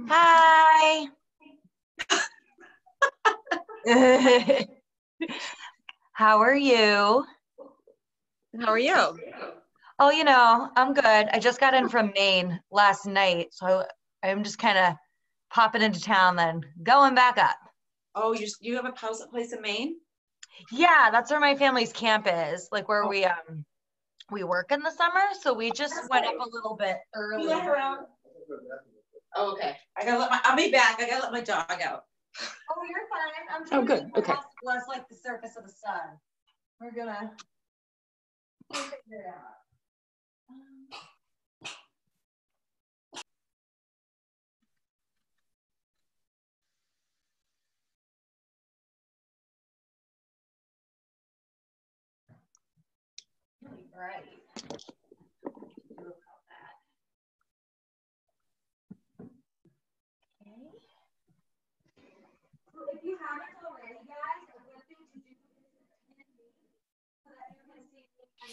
Hi. How are you? How are you? Oh, you know, I'm good. I just got in from Maine last night, so I'm just kind of popping into town, then going back up. Oh, you have a place in Maine? Yeah, that's where my family's camp is, like where we work in the summer, so we just went up a little bit early. Oh, okay. I'll be back. I gotta let my dog out. Oh, you're fine. I'm trying good. to Okay. less like the surface of the sun. We'll figure it out. Really bright. So if you haven't already, guys, a good thing to do is to pin me so that you can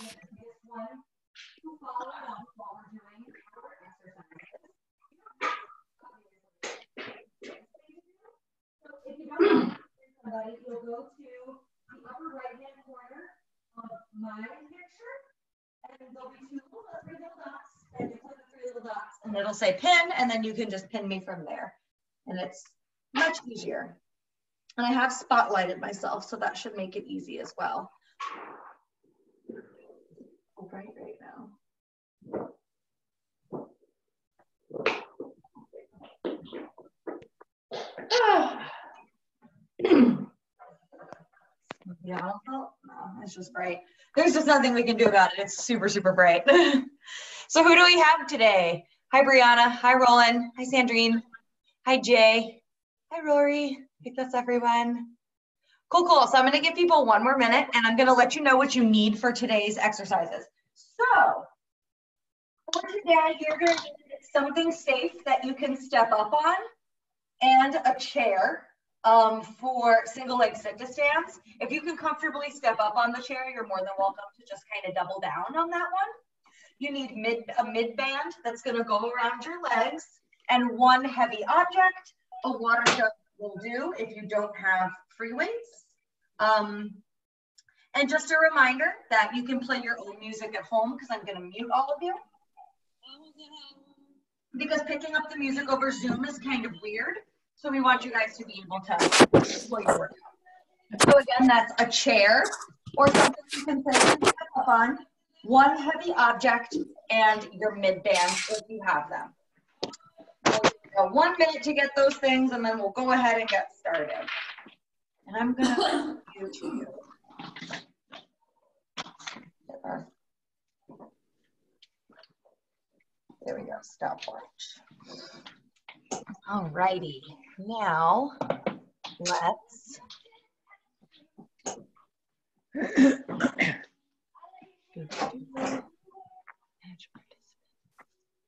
see this one to follow along while we're doing our exercises. So if you don't want to see somebody, you'll go to the upper right-hand corner of my picture, and there'll be three little dots, and you click the three little dots, and it'll say pin, and then you can just pin me from there. And it's much easier. And I have spotlighted myself, so that should make it easy as well. Right now. Yeah, no, it's just bright. There's just nothing we can do about it. It's super, super bright. So who do we have today? Hi, Brianna. Hi, Roland. Hi, Sandrine. Hi, Jay. Hi, Rory. I think that's everyone. Cool, cool. So I'm going to give people one more minute, and I'm going to let you know what you need for today's exercises. So for today, you're going to need something safe that you can step up on and a chair for single leg sit-to stands. If you can comfortably step up on the chair, you're more than welcome to just kind of double down on that one. You need a mid band that's going to go around your legs, and one heavy object. A water jug will do if you don't have free weights. And just a reminder that you can play your own music at home, because I'm going to mute all of you. Because picking up the music over Zoom is kind of weird. So we want you guys to be able to play your workout. So again, that's a chair or something you can step up on, one heavy object, and your mid bands if you have them. So 1 minute to get those things, and then we'll go ahead and get started. And I'm going to mute you. There we go, stopwatch. All righty, now let's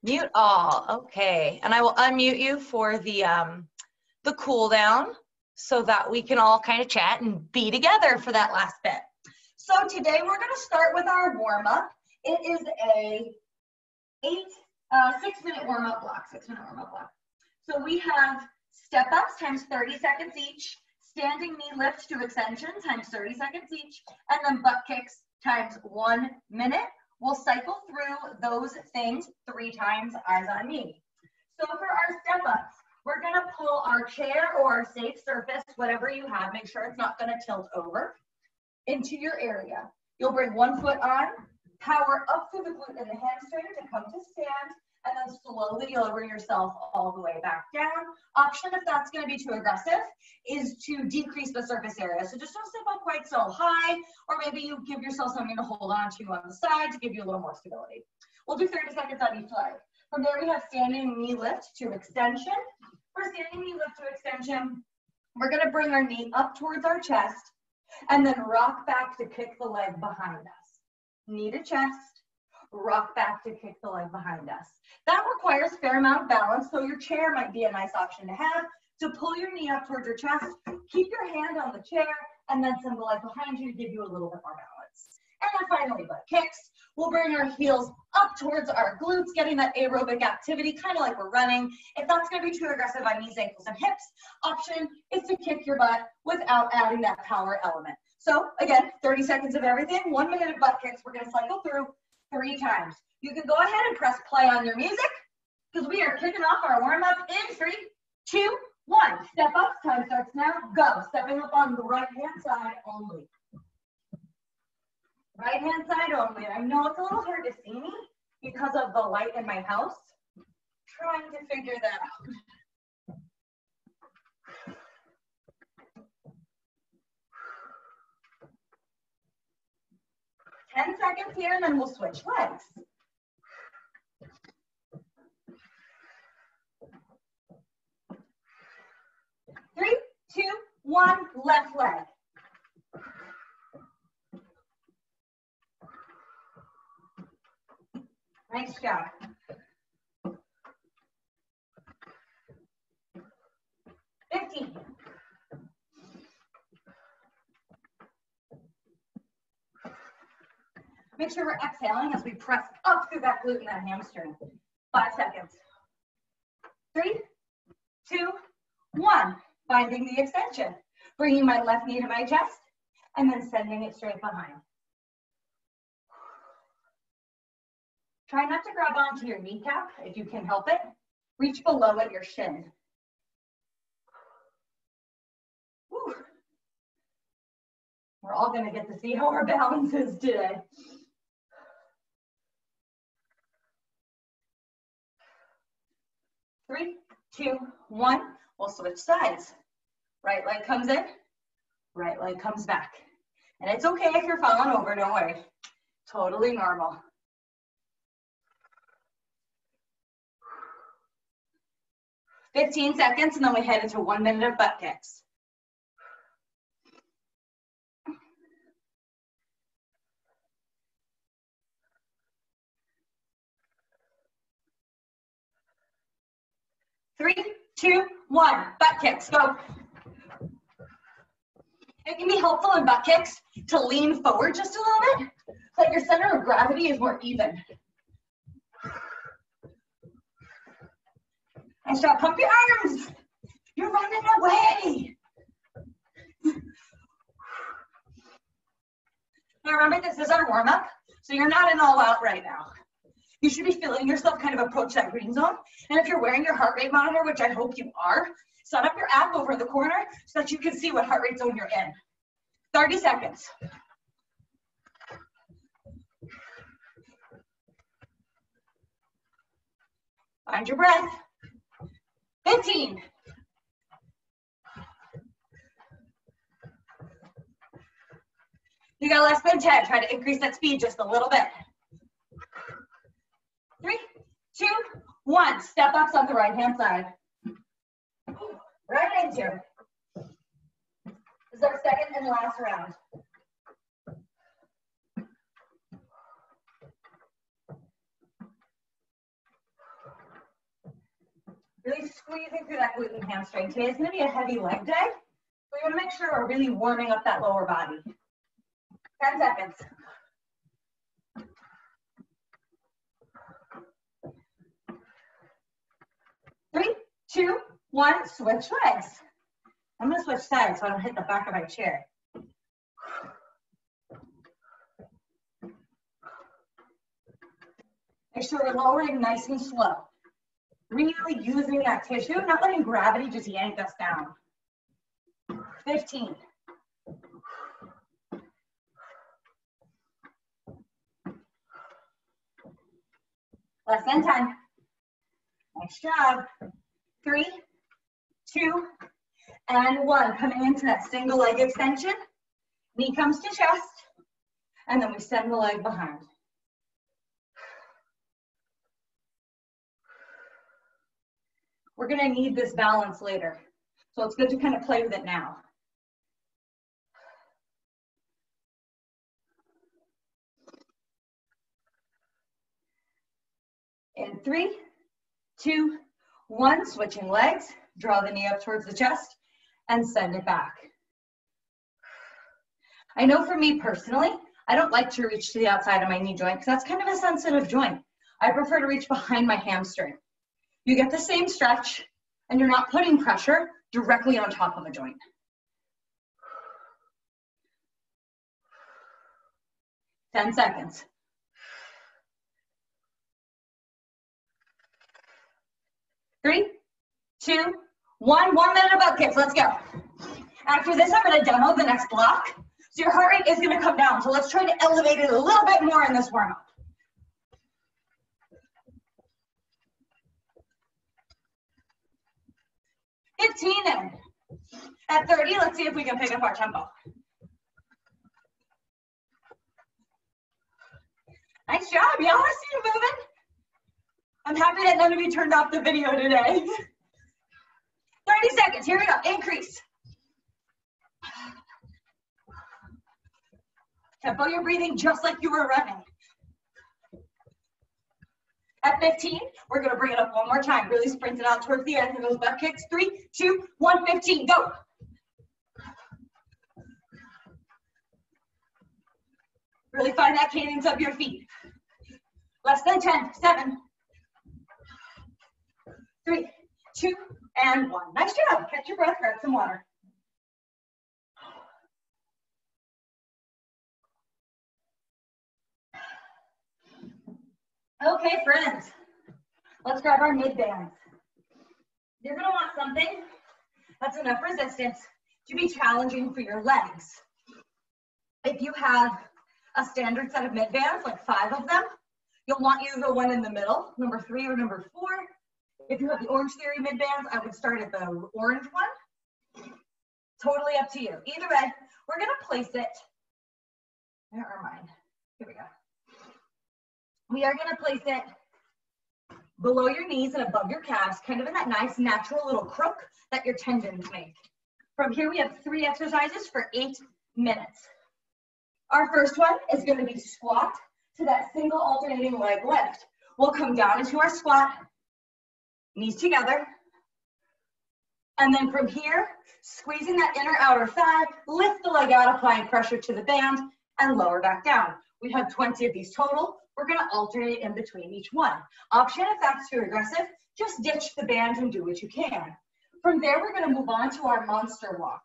mute all. Okay, and I will unmute you for the cool down so that we can all kind of chat and be together for that last bit. So today we're going to start with our warm up. It is a 6-minute warm up block. 6-minute warm up block. So we have step ups times 30 seconds each, standing knee lift to extension times 30 seconds each, and then butt kicks times 1 minute. We'll cycle through those things 3 times eyes on me. So for our step ups, we're gonna pull our chair or our safe surface, whatever you have, make sure it's not gonna tilt over, into your area. You'll bring 1 foot on, power up through the glute and the hamstring to come to stand, and then slowly lower yourself all the way back down. Option, if that's gonna be too aggressive, is to decrease the surface area. So just don't step up quite so high, or maybe you give yourself something to hold on to on the side to give you a little more stability. We'll do 30 seconds on each leg. From there, we have standing knee lift to extension. For standing knee lift to extension, we're gonna bring our knee up towards our chest and then rock back to kick the leg behind us. Knee to chest, rock back to kick the leg behind us. That requires a fair amount of balance, so your chair might be a nice option to have. So pull your knee up towards your chest, keep your hand on the chair, and then send the leg behind you to give you a little bit more balance. And then finally, butt kicks. We'll bring our heels up towards our glutes, getting that aerobic activity, kind of like we're running. If that's gonna be too aggressive on knees, ankles, and hips, option is to kick your butt without adding that power element. So again, 30 seconds of everything, 1 minute of butt kicks. We're gonna cycle through 3 times. You can go ahead and press play on your music because we are kicking off our warm up in 3, 2, 1. Step up, time starts now, go. Stepping up on the right hand side only. Right hand side only. I know it's a little hard to see me because of the light in my house. Trying to figure that out. Ten seconds here, and then we'll switch legs. Three, 2, 1, left leg. Nice job. Make sure we're exhaling as we press up through that glute and that hamstring. 5 seconds. 3, 2, 1. Finding the extension. Bringing my left knee to my chest and then sending it straight behind. Try not to grab onto your kneecap if you can help it. Reach below at your shin. Whew. We're all going to get to see how our balance is today. Three, 2, 1. We'll switch sides. Right leg comes in, right leg comes back. And it's okay if you're falling over, don't worry. Totally normal. "15 seconds, and then we head into 1 minute of butt kicks. Three, 2, 1. Butt kicks, go. It can be helpful in butt kicks to lean forward just a little bit, so that your center of gravity is more even. Nice job. Pump your arms. You're running away. Now remember, this is our warm-up, so you're not in all out right now. You should be feeling yourself kind of approach that green zone. And if you're wearing your heart rate monitor, which I hope you are, set up your app over in the corner so that you can see what heart rate zone you're in. 30 seconds. Find your breath. 15. You got less than 10. Try to increase that speed just a little bit. 3, 2, 1. Step ups on the right hand side. Right into it. This is our second and last round. Really squeezing through that glute and hamstring. Today is going to be a heavy leg day. So we want to make sure we're really warming up that lower body. 10 seconds. Three, 2, 1, switch legs. I'm gonna switch sides so I don't hit the back of my chair. Make sure we're lowering nice and slow. Really using that tissue, not letting gravity just yank us down. 15. Less than 10. Nice job. 3, 2, and 1. Coming into that single leg extension. Knee comes to chest, and then we send the leg behind. We're gonna need this balance later, so it's good to kind of play with it now. In 3, 2, 1, switching legs, draw the knee up towards the chest, and send it back. I know for me personally, I don't like to reach to the outside of my knee joint because that's kind of a sensitive joint. I prefer to reach behind my hamstring. You get the same stretch, and you're not putting pressure directly on top of a joint. Ten seconds. 3, 2, 1. 1 minute of butt kicks. Let's go. After this, I'm going to demo the next block. So your heart rate is going to come down. So let's try to elevate it a little bit more in this warm-up. 15 in. At 30, let's see if we can pick up our tempo. Nice job, y'all. I see you moving. I'm happy that none of you turned off the video today. 30 seconds, here we go, increase. Tempo your breathing just like you were running. At 15, we're gonna bring it up one more time. Really sprint it out towards the end of those butt kicks. 3, 2, 1, 15, go. Really find that cadence of your feet. Less than 10, 7, 3, 2, and 1. Nice job. Catch your breath, grab some water. Okay, friends, let's grab our mid bands. You're gonna want something that's enough resistance to be challenging for your legs. If you have a standard set of mid bands, like 5 of them, you'll want either the one in the middle, number 3 or number 4. If you have the Orange Theory mid bands, I would start at the orange one. Totally up to you. Either way, we're gonna place it, where are mine? Here we go. We are gonna place it below your knees and above your calves, kind of in that nice natural little crook that your tendons make. From here, we have 3 exercises for 8 minutes. Our first one is gonna be squat to that single alternating leg lift. We'll come down into our squat, knees together, and then from here, squeezing that inner outer thigh, lift the leg out, applying pressure to the band, and lower back down. We have 20 of these total. We're gonna alternate in between each one. Option, if that's too aggressive, just ditch the band and do what you can. From there, we're gonna move on to our monster walk.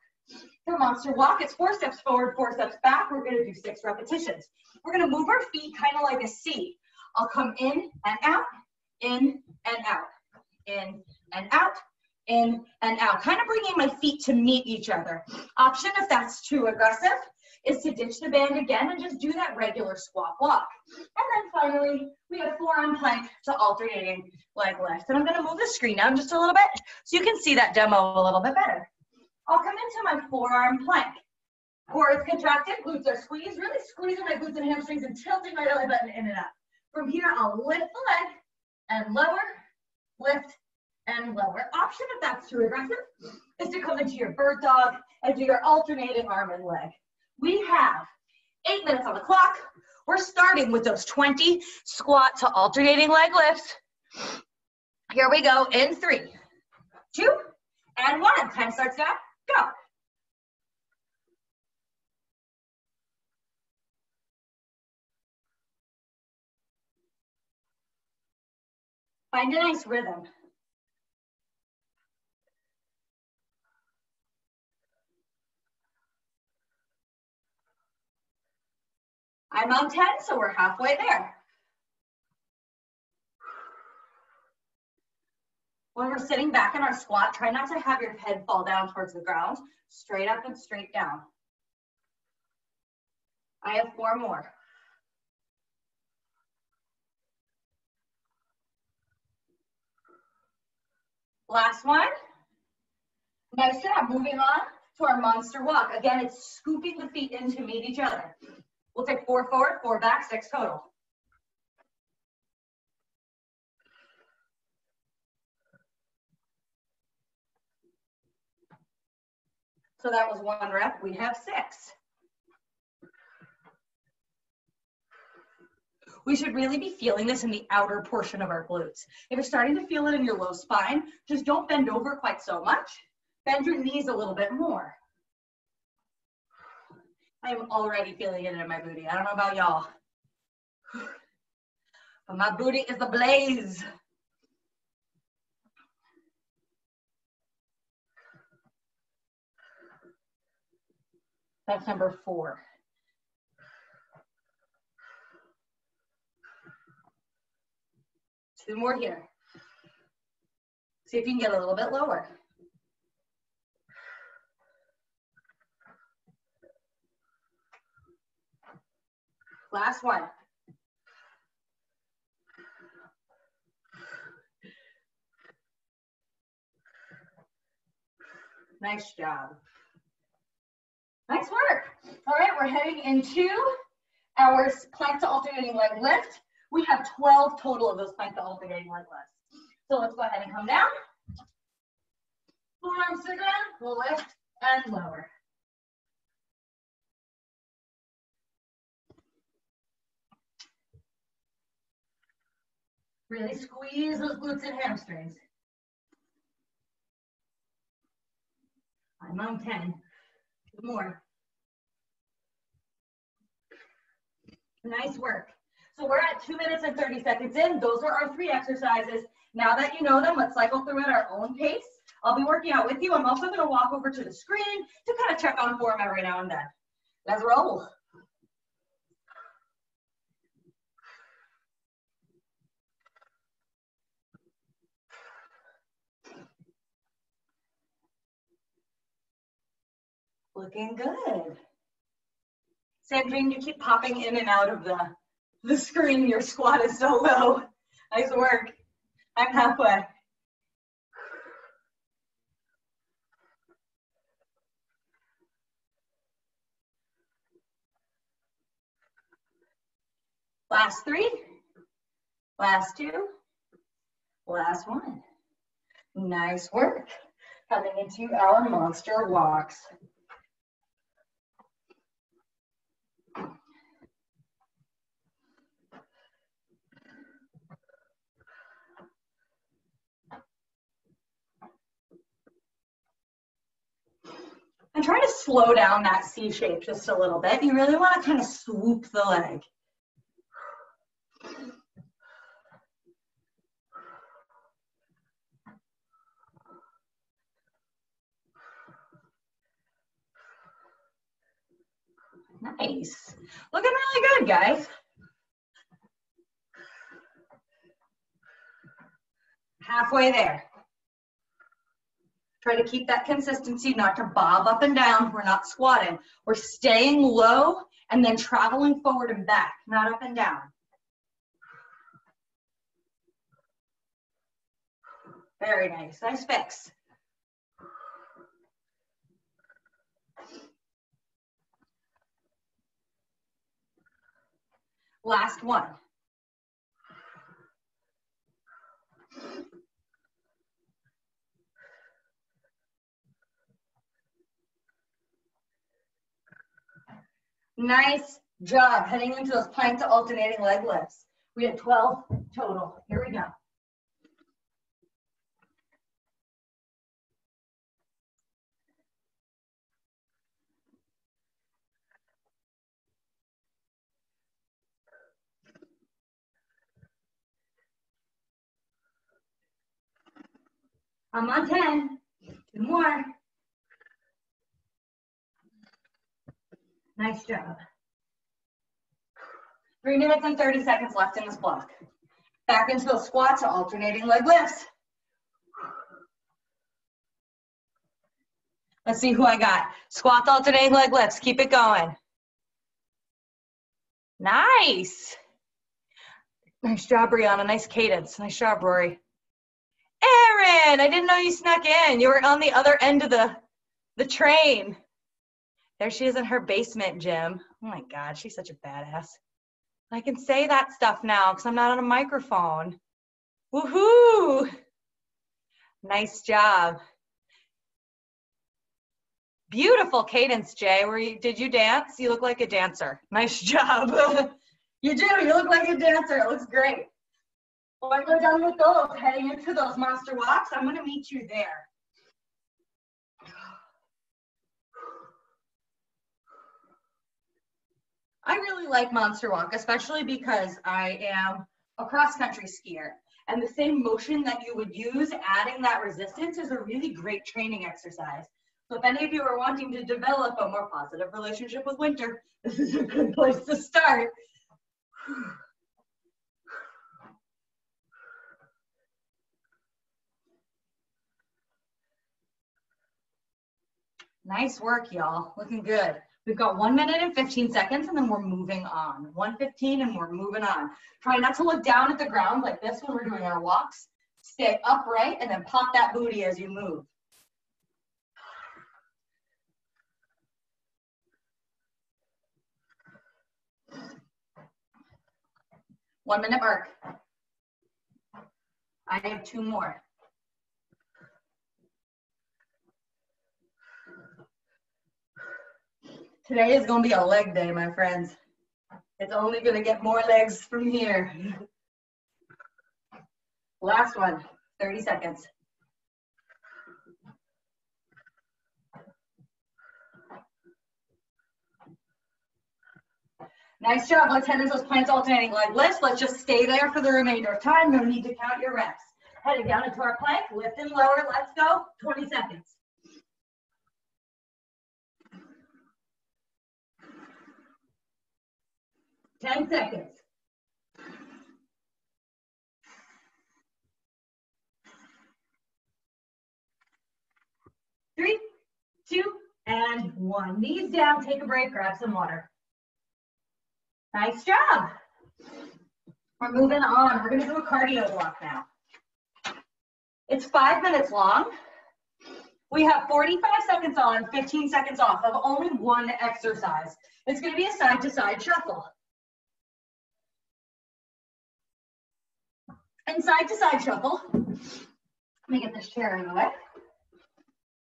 For monster walk, it's 4 steps forward, 4 steps back. We're gonna do 6 repetitions. We're gonna move our feet kind of like a C. I'll come in and out, in and out, in and out, in and out. Kind of bringing my feet to meet each other. Option, if that's too aggressive, is to ditch the band again and just do that regular squat walk. And then finally, we have forearm plank to alternating leg lift. And I'm gonna move the screen down just a little bit so you can see that demo a little bit better. I'll come into my forearm plank. Core is contracted, glutes are squeezed, really squeezing my glutes and hamstrings and tilting my belly button in and up. From here, I'll lift the leg and lower, lift, and lower. Option, if that's too aggressive, is to come into your bird dog and do your alternating arm and leg. We have 8 minutes on the clock. We're starting with those 20 squat to alternating leg lifts. Here we go in 3, 2, and 1. Time starts now. Go. Find a nice rhythm. I'm on 10, so we're halfway there. When we're sitting back in our squat, try not to have your head fall down towards the ground. Straight up and straight down. I have 4 more. Last one. Nice job. Moving on to our monster walk. Again, it's scooping the feet in to meet each other. We'll take 4 forward, 4 back, 6 total. So that was 1 rep. We have 6. We should really be feeling this in the outer portion of our glutes. If you're starting to feel it in your low spine, just don't bend over quite so much. Bend your knees a little bit more. I am already feeling it in my booty. I don't know about y'all, but my booty is ablaze. That's number 4. Two more here. See if you can get a little bit lower. Last one. Nice job. Nice work. All right, we're heading into our plank to alternating leg lift. We have 12 total of those plank to alternating leg lifts. So let's go ahead and come down. Forearms to the ground, we'll lift and lower. Really squeeze those glutes and hamstrings. I'm on 10. 2 more. Nice work. So we're at 2 minutes and 30 seconds in. Those are our 3 exercises. Now that you know them, let's cycle through at our own pace. I'll be working out with you. I'm also going to walk over to the screen to kind of check on form every now and then. Let's roll. Looking good. Sandrine, you keep popping in and out of the screen. Your squat is so low. Nice work. I'm halfway. Last 3. Last 2. Last 1. Nice work. Coming into our monster walks. And try to slow down that C shape just a little bit. You really want to kind of swoop the leg. Nice. Looking really good, guys. Halfway there. Try to keep that consistency, not to bob up and down. We're not squatting. We're staying low and then traveling forward and back, not up and down. Very nice. Nice fix. Last one. Nice job heading into those plank to alternating leg lifts. We had 12 total. Here we go. I'm on 10. 2 more. Nice job. 3 minutes and 30 seconds left in this block. Back into those squats, alternating leg lifts. Let's see who I got. Squats, alternating leg lifts. Keep it going. Nice. Nice job, Brianna. Nice cadence. Nice job, Rory. Erin, I didn't know you snuck in. You were on the other end of the train. There she is in her basement gym. Oh my God, she's such a badass. I can say that stuff now because I'm not on a microphone. Woohoo! Nice job. Beautiful cadence, Jay. Did you dance? You look like a dancer. Nice job. You do. You look like a dancer. It looks great. When we're done with those, heading into those monster walks, I'm going to meet you there. I really like monster walk, especially because I am a cross-country skier. And the same motion that you would use adding that resistance is a really great training exercise. So if any of you are wanting to develop a more positive relationship with winter, this is a good place to start. Nice work, y'all. Looking good. We've got 1 minute and 15 seconds, and then we're moving on. 1:15, and we're moving on. Try not to look down at the ground like this when we're doing our walks. Stay upright, and then pop that booty as you move. One minute mark. I have 2 more. Today is going to be a leg day, my friends. It's only going to get more legs from here. Last one, 30 seconds. Nice job. Let's head into those planks alternating leg lifts. Let's just stay there for the remainder of time. No need to count your reps. Heading down into our plank, lift and lower. Let's go. 20 seconds. Ten seconds. 3, 2, and 1. Knees down, take a break, grab some water. Nice job. We're moving on. We're going to do a cardio block now. It's 5 minutes long. We have 45 seconds on, 15 seconds off of only one exercise. It's going to be a side-to-side shuffle. And side-to-side shuffle. Let me get this chair in the way.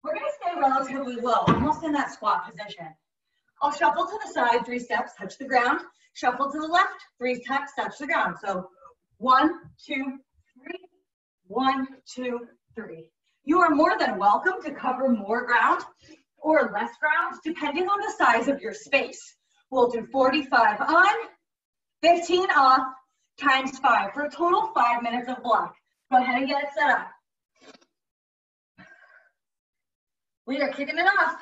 We're going to stay relatively low, almost in that squat position. I'll shuffle to the side, 3 steps, touch the ground. Shuffle to the left, 3 steps, touch the ground. So 1, 2, 3, 1, 2, 3. You are more than welcome to cover more ground or less ground, depending on the size of your space. We'll do 45 on, 15 off, times 5 for a total 5 minutes of block. Go ahead and get it set up. We are kicking it off.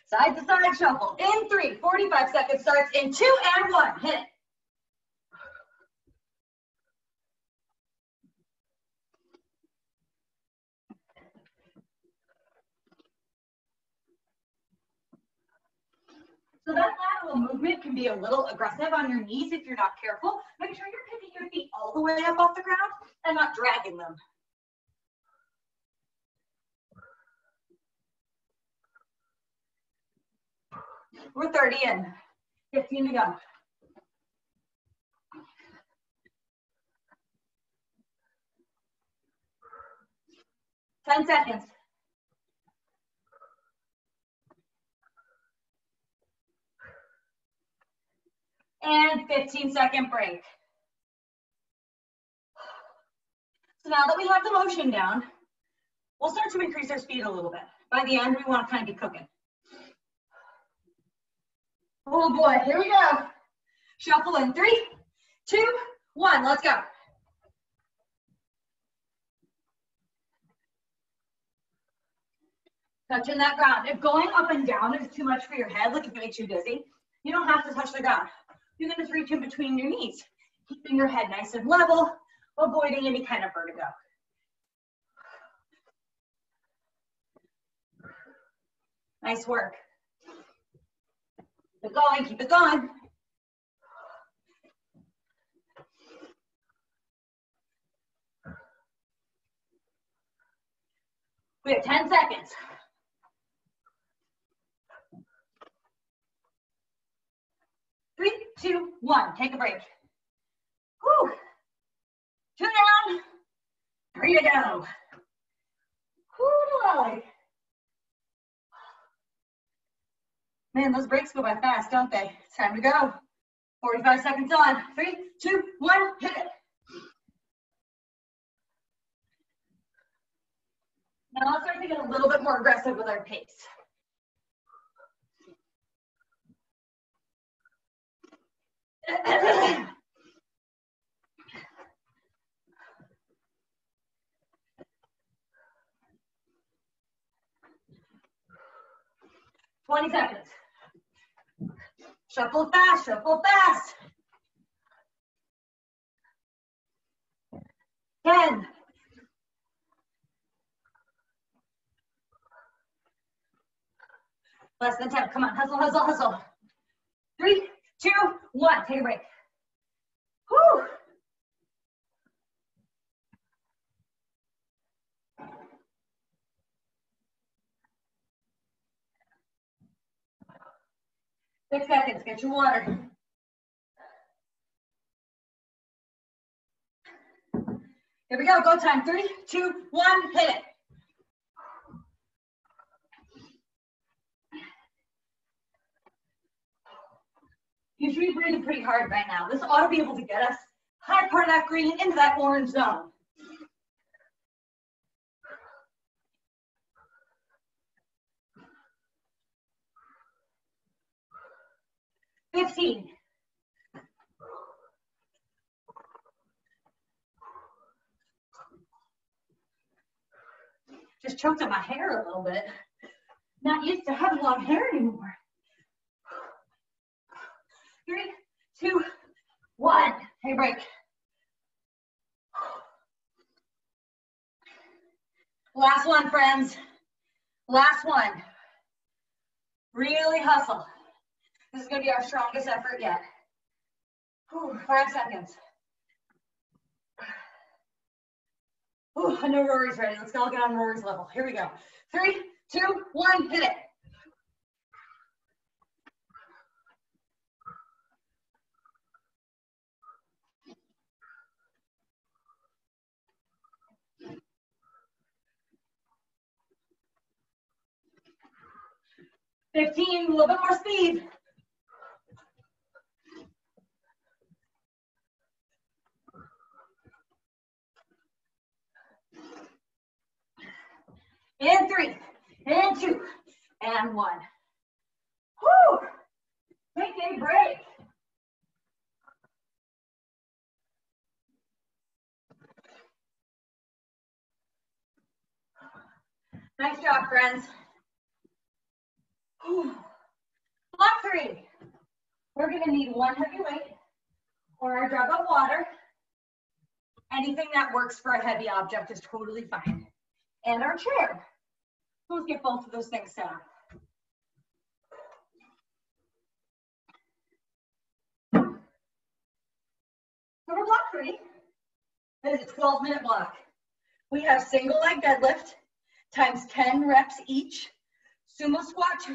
Side to side shuffle. In 3, 45 seconds starts. In 2 and 1. Hit it. So that lateral movement can be a little aggressive on your knees if you're not careful. Make sure you're picking your feet all the way up off the ground and not dragging them. We're 30 in, 15 to go. Ten seconds. And 15-second break. So now that we have the motion down, we'll start to increase our speed a little bit. By the end, we want to kind of be cooking. Oh boy, here we go. Shuffle in 3, 2, 1, let's go. Touching that ground. If going up and down is too much for your head, like if it makes you dizzy, you don't have to touch the ground. you're going to reach in between your knees, keeping your head nice and level, avoiding any kind of vertigo. Nice work. Keep it going, keep it going. We have 10 seconds. 3, 2, 1, take a break. Whew. 2 down, 3 to go. Whew. Man, those breaks go by fast, don't they? It's time to go. 45 seconds on. 3, 2, 1, hit it. Now let's start to get a little bit more aggressive with our pace. $20 seconds. Shuffle fast, shuffle fast. 10. Less than 10. Come on, hustle, hustle, hustle. 3, 2, 1. Take a break. Whew. Six seconds. Get your water. Here we go. Go time. 3, 2, 1. Hit it. You should be breathing pretty hard right now. This ought to be able to get us high part of that green into that orange zone. $15. Just choked on my hair a little bit. Not used to having long hair anymore. 3, 2, 1. Hey, break. Last one, friends. Last one. Really hustle. This is going to be our strongest effort yet. Whew, 5 seconds. Ooh, I know Rory's ready. Let's all get on Rory's level. Here we go. 3, 2, 1, hit it. $15, a little bit more speed. And 3, and 2, and 1. Whew! Take a break. Nice job, friends. Whew. Block 3. We're going to need one heavy weight or our jug of water. Anything that works for a heavy object is totally fine. And our chair. Let's get both of those things set up. So for block 3, that is a 12-minute block. We have single leg deadlift times 10 reps each, sumo squat,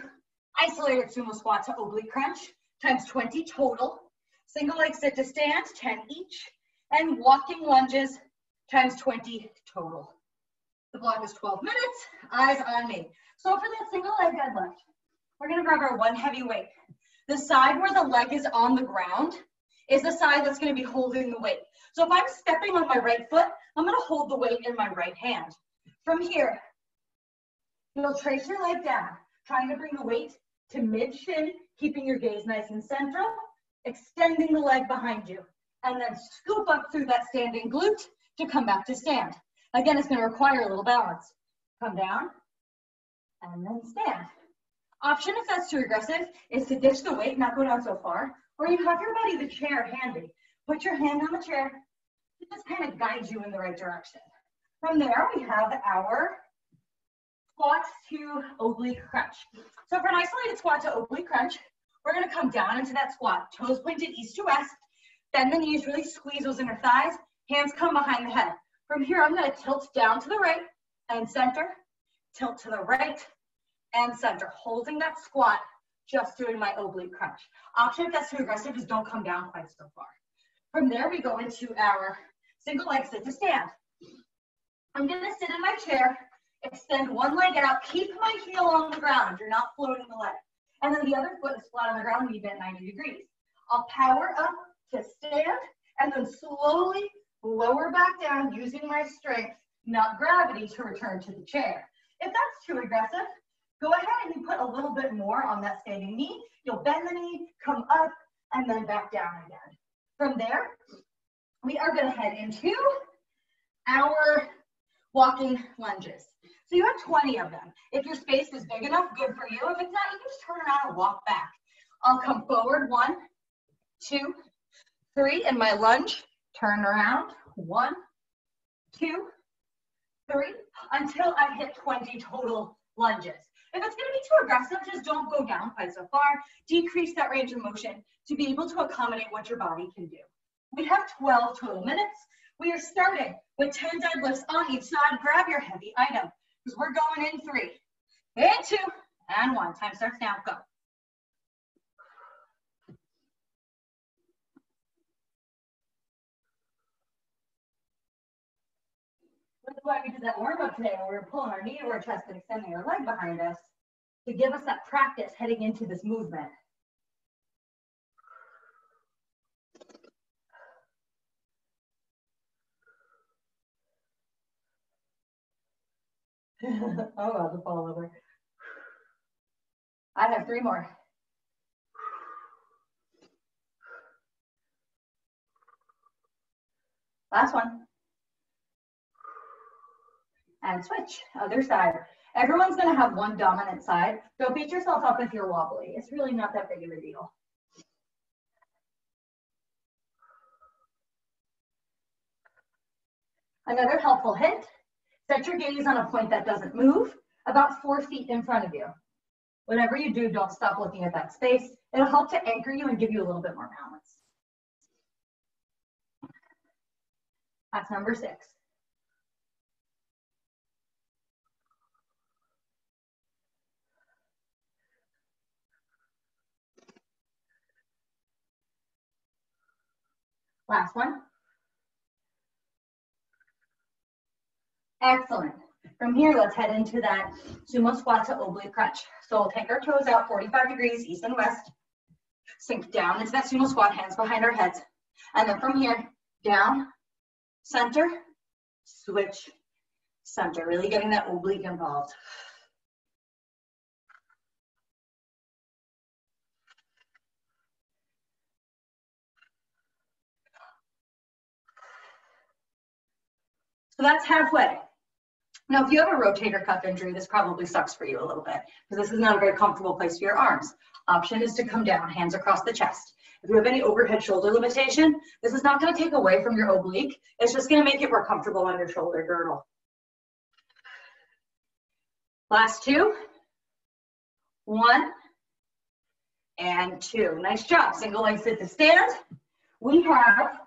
isolated sumo squat to oblique crunch times 20 total, single leg sit to stand, 10 each, and walking lunges times 20 total. The block is 12 minutes, eyes on me. So for that single leg deadlift, we're gonna grab our one heavy weight. The side where the leg is on the ground is the side that's gonna be holding the weight. So if I'm stepping on my right foot, I'm gonna hold the weight in my right hand. From here, you'll trace your leg down, trying to bring the weight to mid-shin, keeping your gaze nice and central, extending the leg behind you, and then scoop up through that standing glute to come back to stand. Again, it's going to require a little balance. Come down and then stand. Option, if that's too aggressive, is to ditch the weight, not go down so far, or you have your buddy, the chair, handy. Put your hand on the chair. It just kind of guides you in the right direction. From there, we have our squats to oblique crunch. So for an isolated squat to oblique crunch, we're gonna come down into that squat, toes pointed east to west, bend the knees, really squeeze those inner thighs, hands come behind the head. From here, I'm gonna tilt down to the right and center, tilt to the right and center, holding that squat, just doing my oblique crunch. Option if that's too aggressive is don't come down quite so far. From there, we go into our single leg sit to stand. I'm gonna sit in my chair, extend one leg out, keep my heel on the ground. You're not floating the leg. And then the other foot is flat on the ground when you bend 90 degrees. I'll power up to stand and then slowly lower back down using my strength, not gravity, to return to the chair. If that's too aggressive, go ahead and you put a little bit more on that standing knee. You'll bend the knee, come up, and then back down again. From there, we are gonna head into our walking lunges. So you have 20 of them. If your space is big enough, good for you. If it's not, you can just turn around and walk back. I'll come forward, 1, 2, 3, and my lunge, turn around, 1, 2, 3, until I hit 20 total lunges. If it's gonna be too aggressive, just don't go down quite so far. Decrease that range of motion to be able to accommodate what your body can do. We have 12 total minutes. We are starting with 10 deadlifts on each side. Grab your heavy item, because we're going in 3, in 2, and 1. Time starts now, go. That's why we did that warm up today, where we were pulling our knee to our chest and extending our leg behind us to give us that practice heading into this movement. Oh, I'll just fall over. I have 3 more. Last one. And switch, other side. Everyone's gonna have one dominant side. Don't beat yourself up if you're wobbly. It's really not that big of a deal. Another helpful hint, set your gaze on a point that doesn't move, about 4 feet in front of you. Whatever you do, don't stop looking at that space. It'll help to anchor you and give you a little bit more balance. That's number 6. Last one. Excellent. From here, let's head into that sumo squat to oblique crunch. So we'll take our toes out 45 degrees east and west, sink down into that sumo squat, hands behind our heads. And then from here, down, center, switch, center. Really getting that oblique involved. So that's halfway. Now, if you have a rotator cuff injury, this probably sucks for you a little bit, because this is not a very comfortable place for your arms. Option is to come down, hands across the chest. If you have any overhead shoulder limitation, this is not going to take away from your oblique. It's just going to make it more comfortable on your shoulder girdle. Last 2. 1 and 2. Nice job. Single leg sit to stand. We have,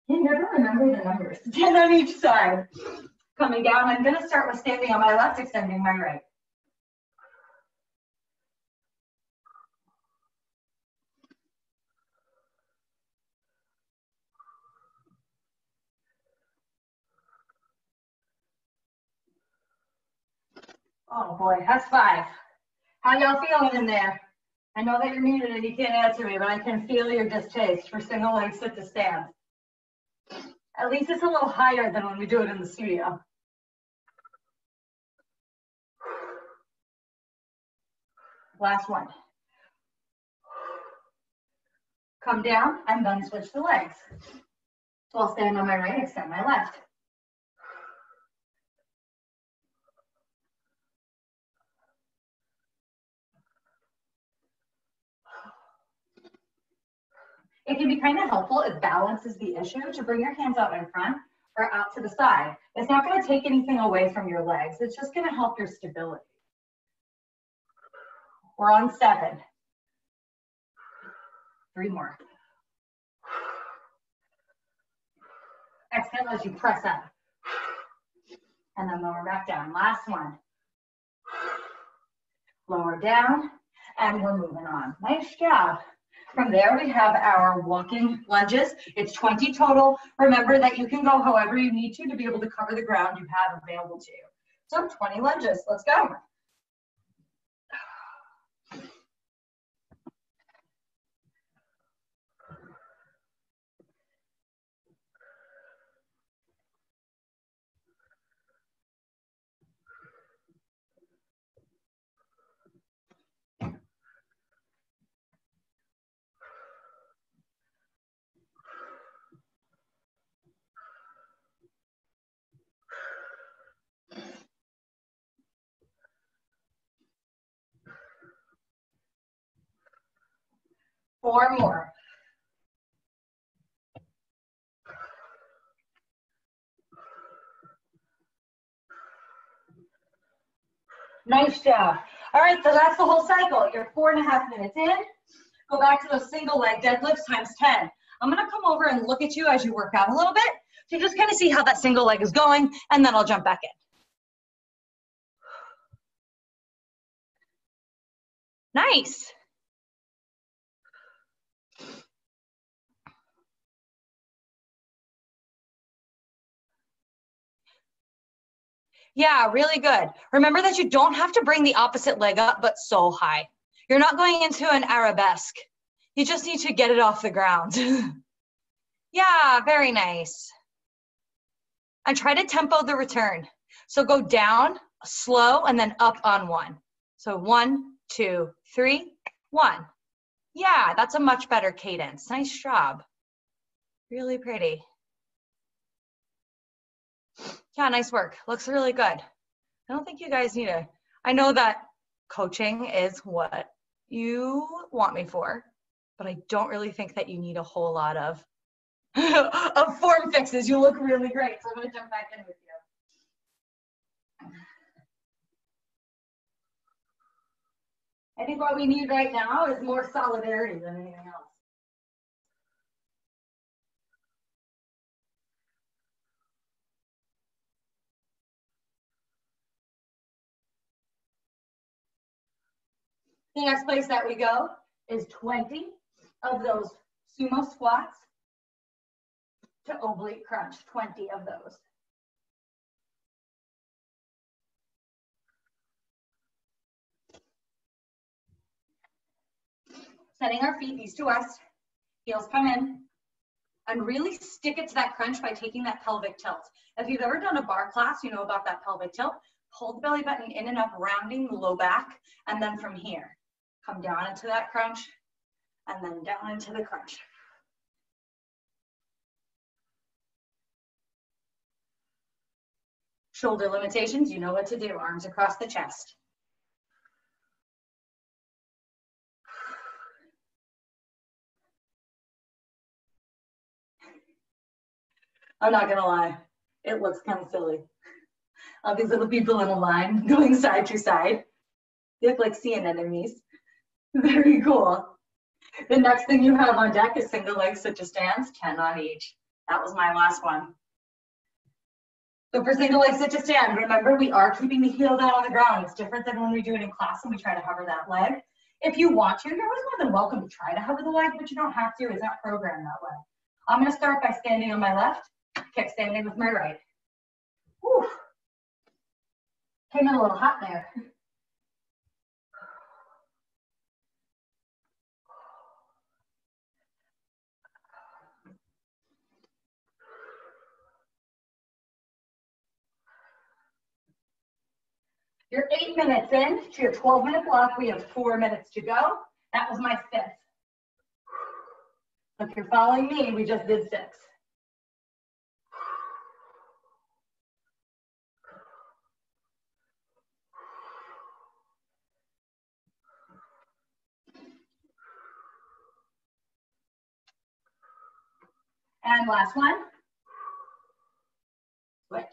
you never remember the numbers, 10 on each side. Coming down, I'm going to start with standing on my left, extending my right. Oh boy, that's 5. How y'all feeling in there? I know that you're muted and you can't answer me, but I can feel your distaste for single leg sit to stand. At least it's a little higher than when we do it in the studio. Last one. Come down and then switch the legs. So I'll stand on my right, extend my left. It can be kind of helpful if balance is the issue to bring your hands out in front or out to the side. It's not going to take anything away from your legs. It's just going to help your stability. We're on 7. 3 more. Exhale as you press up. And then lower back down. Last one. Lower down, and we're moving on. Nice job. From there, we have our walking lunges. It's 20 total. Remember that you can go however you need to be able to cover the ground you have available to you. So 20 lunges. Let's go. Four more. Nice job. All right, so that's the whole cycle. You're 4.5 minutes in. Go back to those single leg deadlifts times 10. I'm gonna come over and look at you as you work out a little bit to just kind of see how that single leg is going, and then I'll jump back in. Nice. Yeah, really good. Remember that you don't have to bring the opposite leg up, but so high. You're not going into an arabesque. You just need to get it off the ground. Yeah, very nice. And try to tempo the return. So go down, slow, and then up on 1. So 1, 2, 3, 1. Yeah, that's a much better cadence. Nice job. Really pretty. Yeah, nice work. Looks really good. I don't think you guys need to. I know that coaching is what you want me for, but I don't really think that you need a whole lot of form fixes. You look really great, so I'm going to jump back in with you. I think what we need right now is more solidarity than anything else. The next place that we go is 20 of those sumo squats to oblique crunch, 20 of those. Setting our feet east to west, heels come in, and really stick it to that crunch by taking that pelvic tilt. If you've ever done a bar class, you know about that pelvic tilt. Hold the belly button in and up, rounding the low back, and then from here, come down into that crunch, and then down into the crunch. Shoulder limitations, you know what to do. Arms across the chest. I'm not gonna lie, it looks kind of silly. All these little people in a line going side to side. They look like sea anemones. Very cool. The next thing you have on deck is single leg sit to stands, 10 on each. That was my last one. So for single leg sit to stand, remember we are keeping the heel down on the ground. It's different than when we do it in class and we try to hover that leg. If you want to, you're always more than welcome to try to hover the leg, but you don't have to. It's not programmed that way. I'm gonna start by standing on my left, kick standing with my right. Whew. Came in a little hot there. You're 8 minutes in to your 12-minute block. We have 4 minutes to go. That was my 5th. If you're following me, we just did 6. And last one. Switch.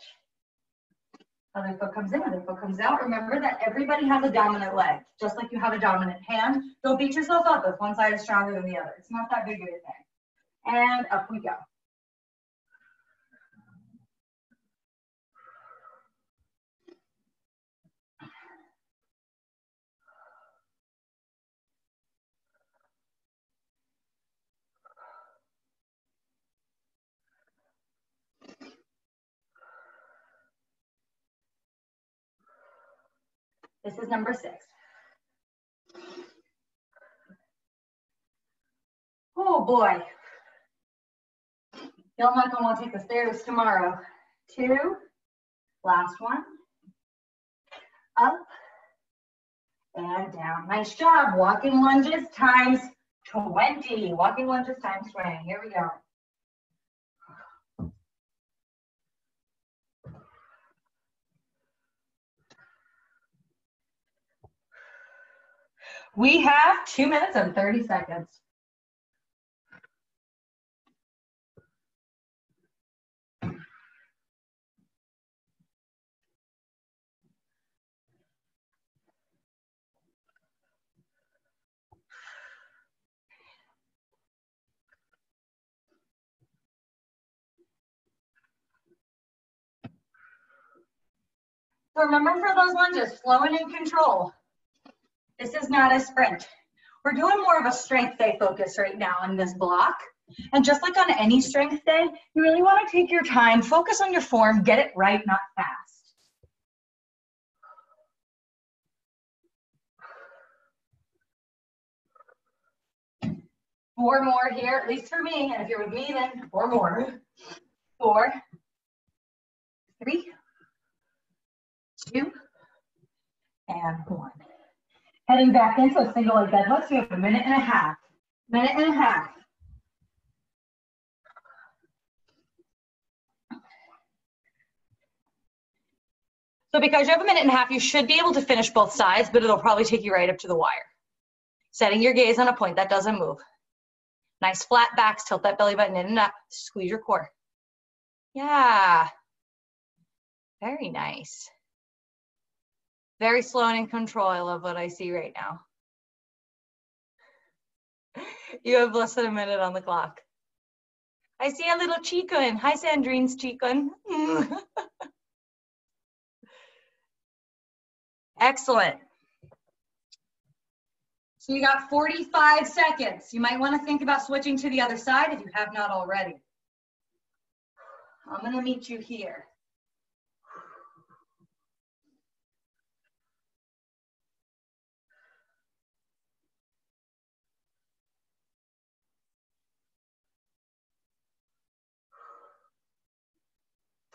Other foot comes in, other foot comes out. Remember that everybody has a dominant leg, just like you have a dominant hand. Don't beat yourself up if one side is stronger than the other. It's not that big of a thing. And up we go. This is number 6. Oh boy. Y'all not gonna want to take the stairs tomorrow. 2, last one. Up and down. Nice job. Walking lunges times 20. Walking lunges times 20. Here we go. We have 2 minutes and 30 seconds. So remember, for those lunges, slow and in control. This is not a sprint. We're doing more of a strength day focus right now in this block. And just like on any strength day, you really want to take your time, focus on your form, get it right, not fast. Four more here, at least for me. And if you're with me, then 4 more. 4, 3, 2, and 1. Heading back into a single leg bed hooks. We have a minute and a half. Minute and a half. So because you have a minute and a half, you should be able to finish both sides, but it'll probably take you right up to the wire. Setting your gaze on a point that doesn't move. Nice flat backs, tilt that belly button in and up. Squeeze your core. Yeah. Very nice. Very slow and in control. I love what I see right now. You have less than a minute on the clock. I see a little chicken. Hi, Sandrine's chicken. Excellent. So you got 45 seconds. You might want to think about switching to the other side if you have not already. I'm going to meet you here.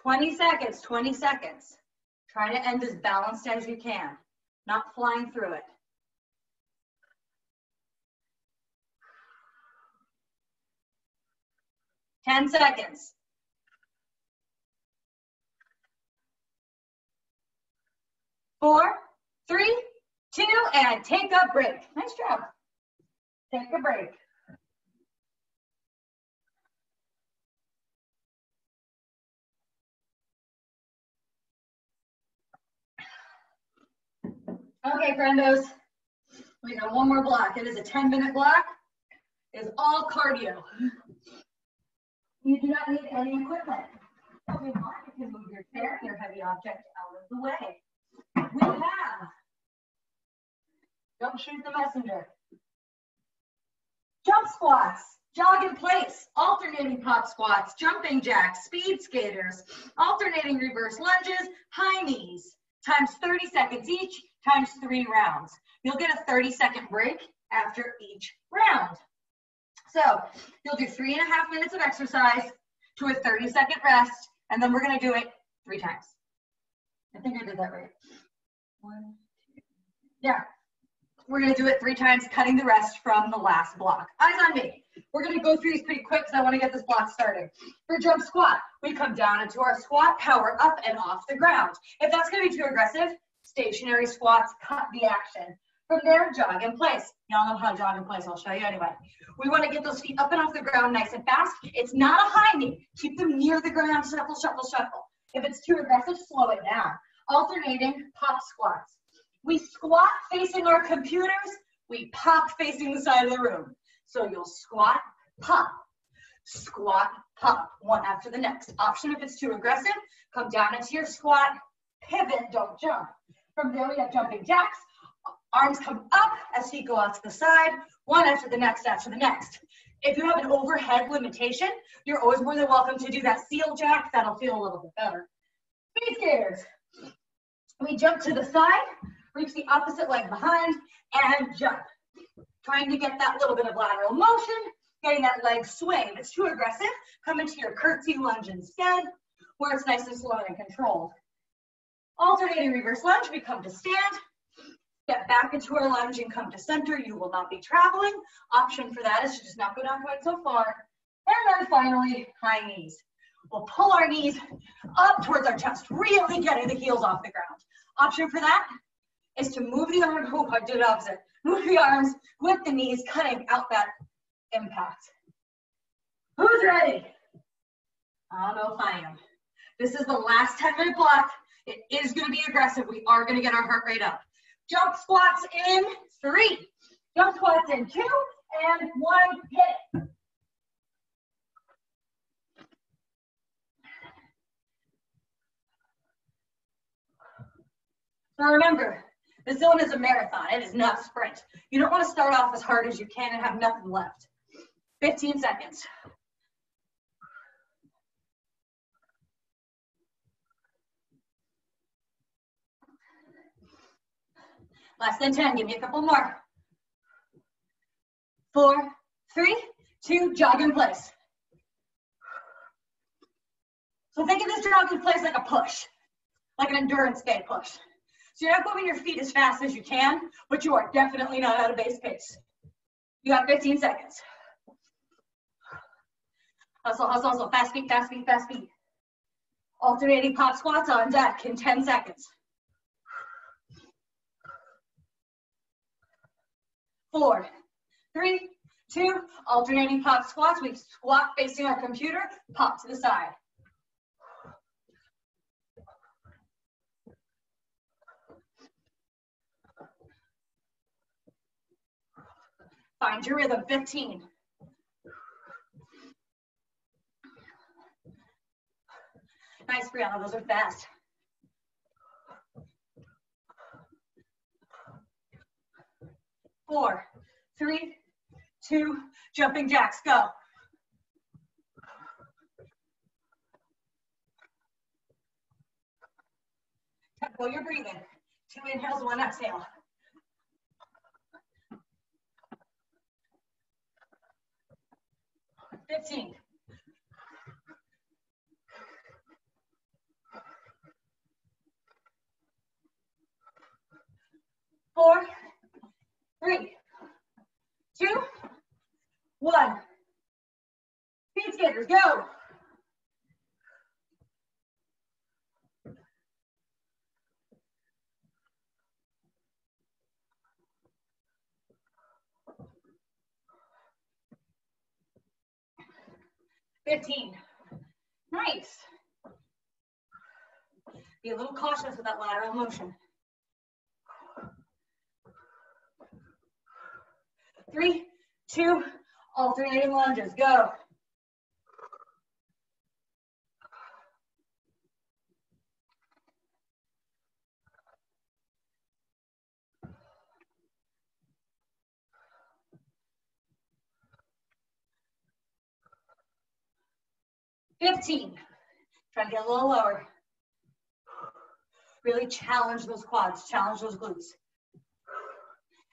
$20 seconds, 20 seconds. Try to end as balanced as you can, not flying through it. $10 seconds. 4, 3, 2, and take a break. Nice job. Take a break. Okay, friendos, we got one more block. It is a 10-minute block. It is all cardio. You do not need any equipment. If you want, you can move your chair and your heavy object out of the way. We have, don't shoot the messenger, jump squats, jog in place, alternating pop squats, jumping jacks, speed skaters, alternating reverse lunges, high knees, times 30 seconds each, times 3 rounds. You'll get a 30-second break after each round. So you'll do 3.5 minutes of exercise to a 30-second rest, and then we're going to do it 3 times. I think I did that right. 1, 2, yeah. We're going to do it 3 times, cutting the rest from the last block. Eyes on me. We're going to go through these pretty quick because I want to get this block started. For jump squat, we come down into our squat, power up and off the ground. If that's going to be too aggressive, stationary squats, cut the action. From there, jog in place. Y'all know how to jog in place. I'll show you anyway. We want to get those feet up and off the ground nice and fast. It's not a high knee. Keep them near the ground. Shuffle, shuffle, shuffle. If it's too aggressive, slow it down. Alternating pop squats. We squat facing our computers. We pop facing the side of the room. So you'll squat, pop, one after the next. Option if it's too aggressive, come down into your squat, pivot, don't jump. From there, we have jumping jacks. Arms come up as feet go out to the side, one after the next after the next. If you have an overhead limitation, you're always more than welcome to do that seal jack. That'll feel a little bit better. Speed skaters. We jump to the side, reach the opposite leg behind, and jump. Trying to get that little bit of lateral motion, getting that leg swing. If it's too aggressive, come into your curtsy lunge instead, where it's nice and slow and controlled. Alternating reverse lunge, we come to stand. Step back into our lunge and come to center. You will not be traveling. Option for that is to just not go down quite so far. And then finally, high knees. We'll pull our knees up towards our chest, really getting the heels off the ground. Option for that is to move the arms. Oh, I did opposite. Move the arms with the knees, cutting out that impact. Who's ready? I don't know if I am. This is the last 10-minute block. It is going to be aggressive. We are going to get our heart rate up. Jump squats in 3, jump squats in 2, and 1, hit. Now remember, this zone is a marathon. It is not a sprint. You don't want to start off as hard as you can and have nothing left. 15 seconds. Less than 10, give me a couple more. 4, 3, 2, jog in place. So think of this jog in place like a push, like an endurance day push. So you're not moving your feet as fast as you can, but you are definitely not at a base pace. You got 15 seconds. Hustle, hustle, hustle, fast feet, fast feet, fast feet. Alternating pop squats on deck in 10 seconds. 4, 3, 2, alternating pop squats. We squat facing our computer, pop to the side. Find your rhythm, 15. Nice, Brianna, those are fast. 4, 3, 2, jumping jacks, go. Tempo your breathing. 2 inhales, 1 exhale. 15. 4, 3, 2, 1. Speed skaters, go. Nice. Be a little cautious with that lateral motion. 3, 2, alternating lunges, go. Try to get a little lower. Really challenge those quads, challenge those glutes.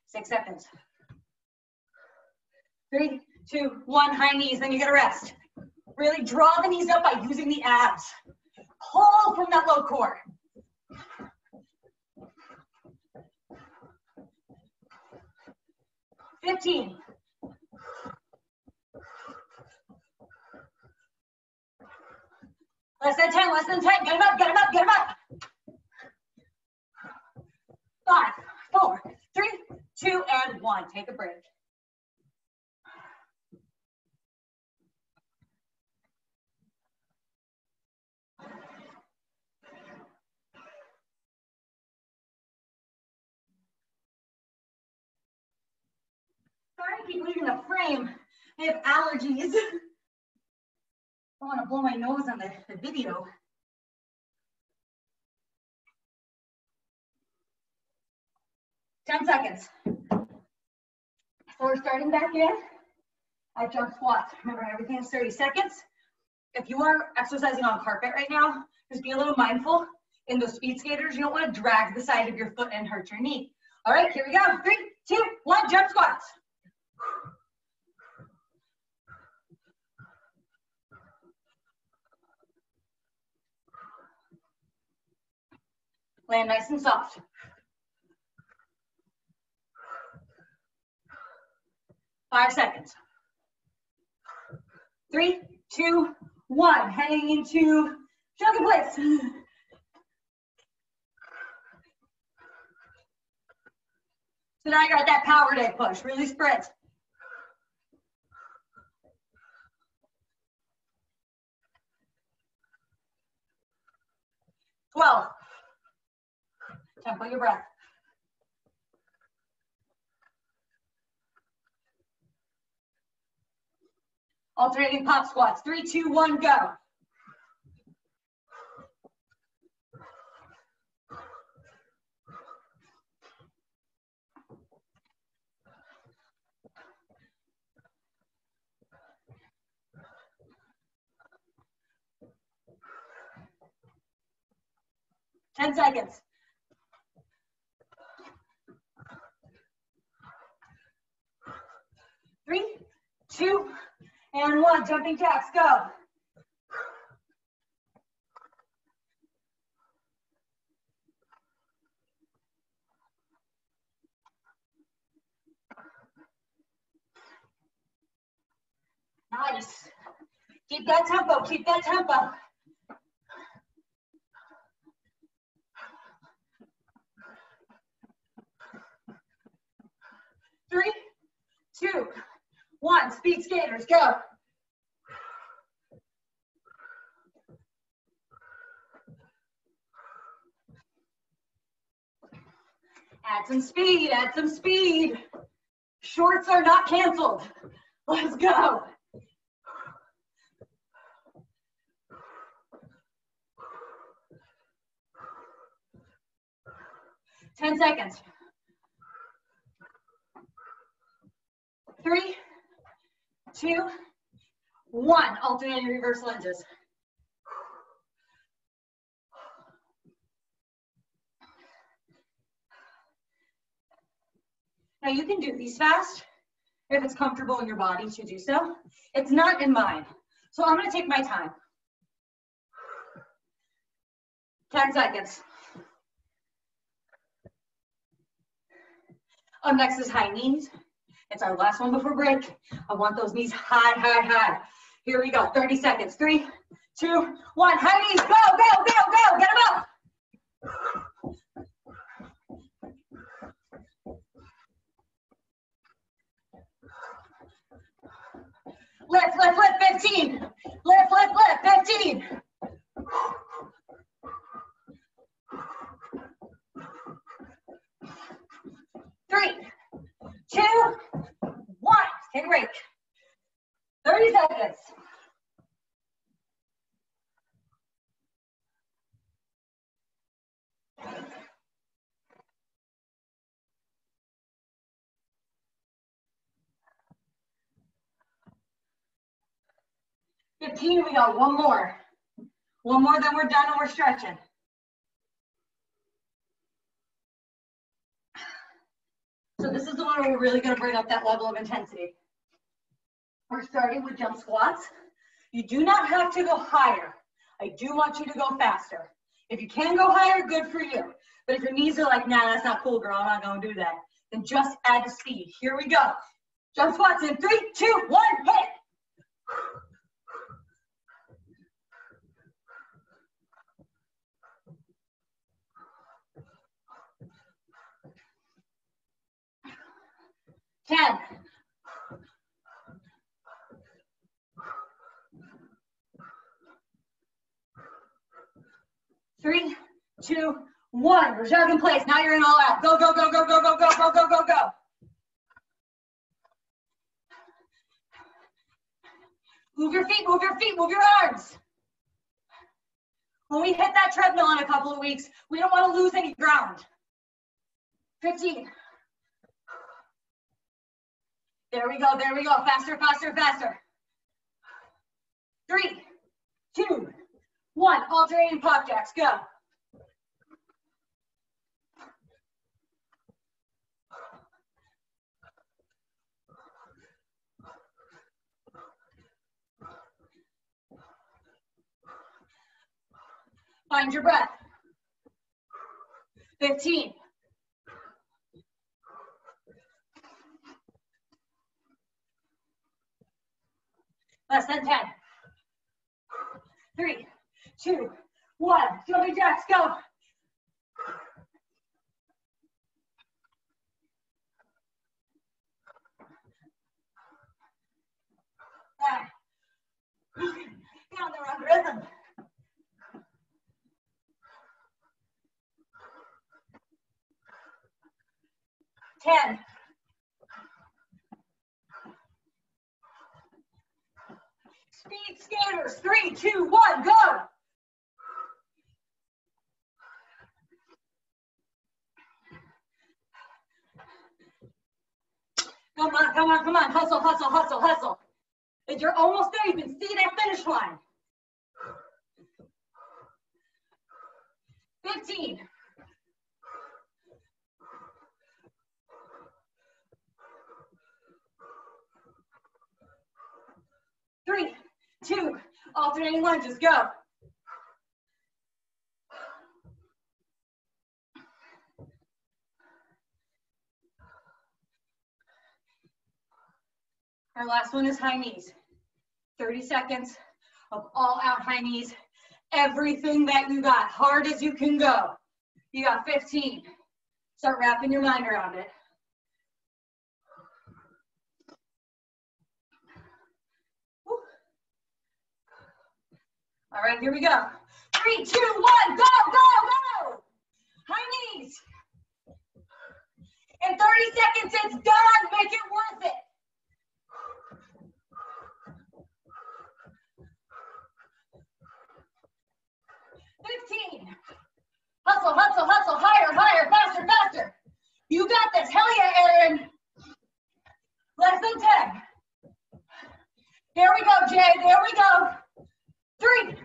6 seconds. 3, 2, 1, high knees, then you get a rest. Really draw the knees up by using the abs. Pull from that low core. $15. Less than 10, less than 10. Get him up, get him up, get him up. 5, 4, 3, 2, and 1. Take a break. Sorry to keep leaving the frame. I have allergies. I don't want to blow my nose on the video. Ten seconds. So we're starting back in at jump squats. Remember, everything is 30 seconds. If you are exercising on carpet right now, just be a little mindful. In those speed skaters, you don't want to drag the side of your foot and hurt your knee. All right, here we go. 3, 2, 1, jump squats. Land nice and soft. 5 seconds. 3, 2, 1. Heading into jogging place. So now you're at that power day push. Really sprint. 12. Tempo your breath. Alternating pop squats. 3, 2, 1, go. Ten seconds. 3, 2, and 1. Jumping jacks, go. Nice. Keep that tempo, keep that tempo. Three, 2, 1. Speed skaters, go. Add some speed, add some speed. Shorts are not canceled. Let's go. Ten seconds. 3, 2, 1. Alternating reverse lunges. Now you can do these fast if it's comfortable in your body to do so. It's not in mine. So I'm going to take my time. 10 seconds. Up next is high knees. It's our last one before break. I want those knees high, high, high. Here we go. 30 seconds. 3, 2, 1. High knees. Go, go, go, go. Get them up. Lift, lift, lift. 15. Lift, lift, lift. 15. Three, 2, 1. Take a break. 30 seconds. Here we go. One more. One more, then we're done and we're stretching. So this is the one where we're really going to bring up that level of intensity. We're starting with jump squats. You do not have to go higher. I do want you to go faster. If you can go higher, good for you. But if your knees are like, nah, that's not cool, girl, I'm not going to do that, then just add the speed. Here we go. Jump squats in 3, 2, 1, hit. 10. 3, 2, 1. We're jog in place. Now you're in all out. Go, go, go, go, go, go, go, go, go, go, go. Move your feet, move your feet, move your arms. When we hit that treadmill in a couple of weeks, we don't want to lose any ground. 15. There we go, there we go. Faster, faster, faster. 3, 2, 1. Alternating pop jacks, go. Find your breath. 15. Less than 10. 3, 2, 1. Jumping jacks, go. Down the wrong rhythm. 10. Speed skaters. 3, 2, 1, go. Come on, come on, come on. Hustle, hustle, hustle, hustle. If you're almost there, you can see that finish line. 15. 3, 2, alternating lunges, go. Our last one is high knees. 30 seconds of all out high knees. Everything that you got, hard as you can go. You got 15. Start wrapping your mind around it. Woo. All right, here we go. 3, 2, 1, go, go, go. High knees. In 30 seconds, it's done. Make it worth it. 15. Hustle, hustle, hustle, higher, higher, faster, faster. You got this. Hell yeah, Erin. Less than 10. There we go, Jay. There we go. 3,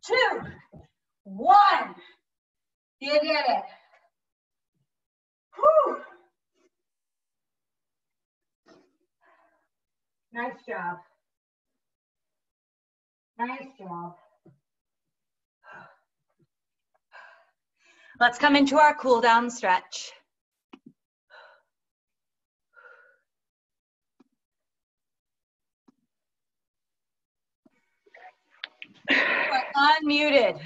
2, 1. You did it. Whew. Nice job. Nice job. Let's come into our cool down stretch. We're unmuted.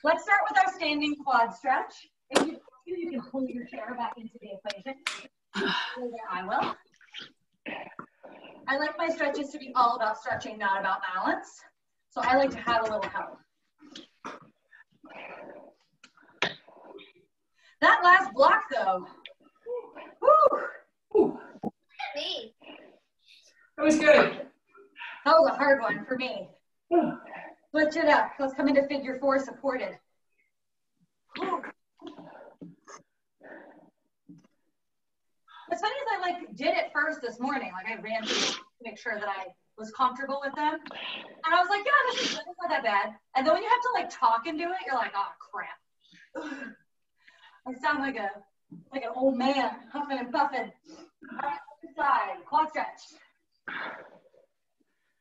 Let's start with our standing quad stretch. If you can pull your chair back into the equation. I will. I like my stretches to be all about stretching, not about balance. So I like to have a little help. That last block though. Woo! Me. That was good. That was a hard one for me. Switch it up. Let's come into figure 4 supported. Woo. What's funny is I like did it first this morning. Like I ran to make sure that I was comfortable with them. And I was like, yeah, this is not that bad. And then when you have to like talk and do it, you're like, oh crap. I sound like an old man, huffing and puffing. All right, other side, quad stretch.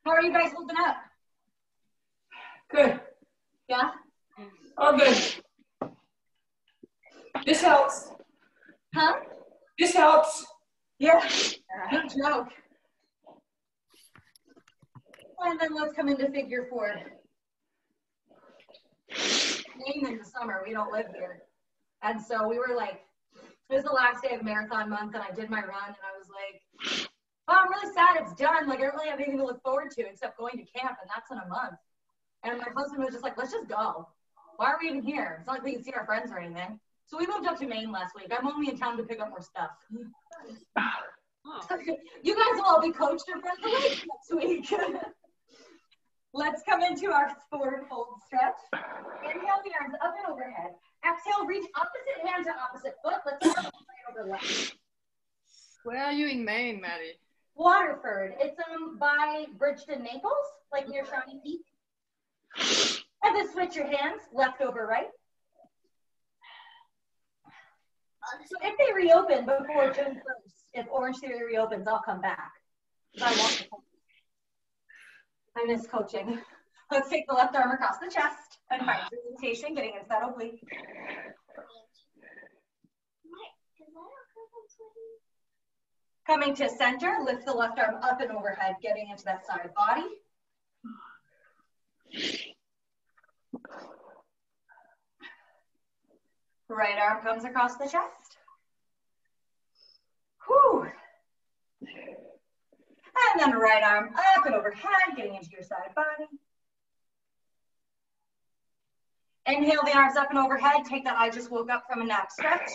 How are you guys holding up? Good. Yeah? All good. This helps. Huh? This helps. Yeah, no joke. And then let's come into figure 4. Being in the summer, we don't live here. And so we were like It was the last day of marathon month, and I did my run, and I was like, oh, I'm really sad it's done. Like, I don't really have anything to look forward to except going to camp, and that's in a month. And my husband was just like, let's just go. Why are we even here? It's not like we can see our friends or anything. So we moved up to Maine last week. I'm only in town to pick up more stuff. Oh. You guys will all be coached in front of the lake next week. Let's come into our forward fold stretch. Inhale the arms up and overhead. Exhale, reach opposite hand to opposite foot. Let's start right over left. Where are you in Maine, Maddie? Waterford. It's by Bridgeton, Naples, like near Shawnee Peak. And then switch your hands, left over right. So if they reopen before June 1st, if Orange Theory reopens, I'll come back. I miss coaching. Let's take the left arm across the chest and find presentation, getting into that oblique. Coming to center, lift the left arm up and overhead, getting into that side body. Right arm comes across the chest. Whew. And then right arm up and overhead, getting into your side body. Inhale the arms up and overhead. Take that I just woke up from a nap stretch.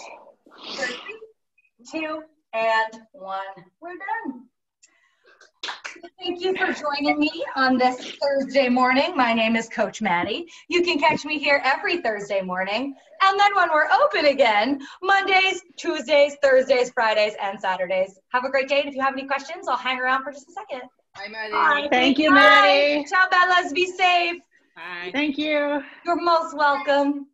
3, 2, and 1. We're done. Thank you for joining me on this Thursday morning. My name is Coach Maddie. You can catch me here every Thursday morning. And then when we're open again, Mondays, Tuesdays, Thursdays, Fridays, and Saturdays. Have a great day. And if you have any questions, I'll hang around for just a second. Bye, Maddie. Bye. Thank you, Maddie. Ciao, Bellas. Be safe. Bye. Thank you. You're most welcome.